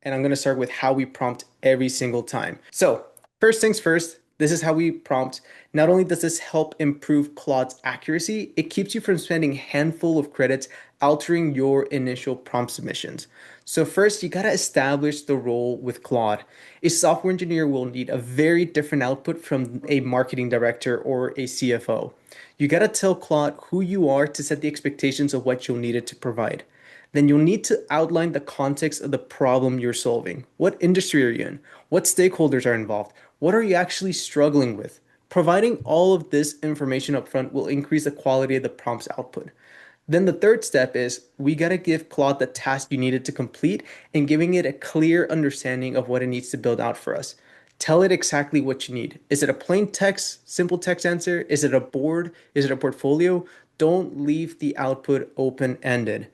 and I'm going to start with how we prompt every single time. So, first things first, this is how we prompt. Not only does this help improve Claude's accuracy, it keeps you from spending a handful of credits altering your initial prompt submissions. So first, you got to establish the role with Claude. A software engineer will need a very different output from a marketing director or a CFO. You got to tell Claude who you are to set the expectations of what you'll need it to provide. Then you'll need to outline the context of the problem you're solving. What industry are you in? What stakeholders are involved? What are you actually struggling with? Providing all of this information up front will increase the quality of the prompt's output. Then the third step is we got to give Claude the task you needed to complete and giving it a clear understanding of what it needs to build out for us. Tell it exactly what you need. Is it a plain text, simple text answer? Is it a board? Is it a portfolio? Don't leave the output open-ended.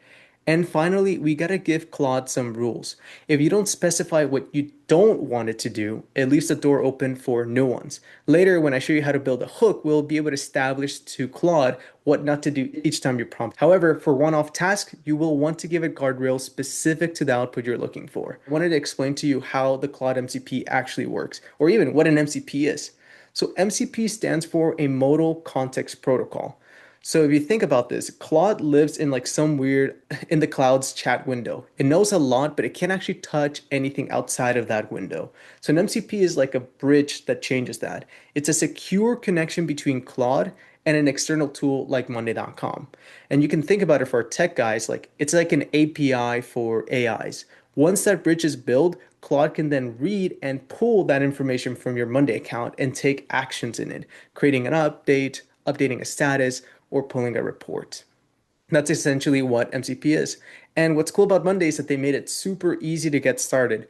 And finally, we got to give Claude some rules. If you don't specify what you don't want it to do, it leaves the door open for new ones. Later, when I show you how to build a hook, we'll be able to establish to Claude what not to do each time you prompt. However, for one-off tasks, you will want to give it guardrails specific to the output you're looking for. I wanted to explain to you how the Claude MCP actually works, or even what an MCP is. So MCP stands for a Modal Context Protocol. So if you think about this, Claude lives in like some weird in the clouds chat window. It knows a lot, but it can't actually touch anything outside of that window. So an MCP is like a bridge that changes that. It's a secure connection between Claude and an external tool like Monday.com. And you can think about it for tech guys, like it's like an API for AIs. Once that bridge is built, Claude can then read and pull that information from your Monday account and take actions in it, creating an update, updating a status, or pulling a report. That's essentially what MCP is. And what's cool about Monday is that they made it super easy to get started.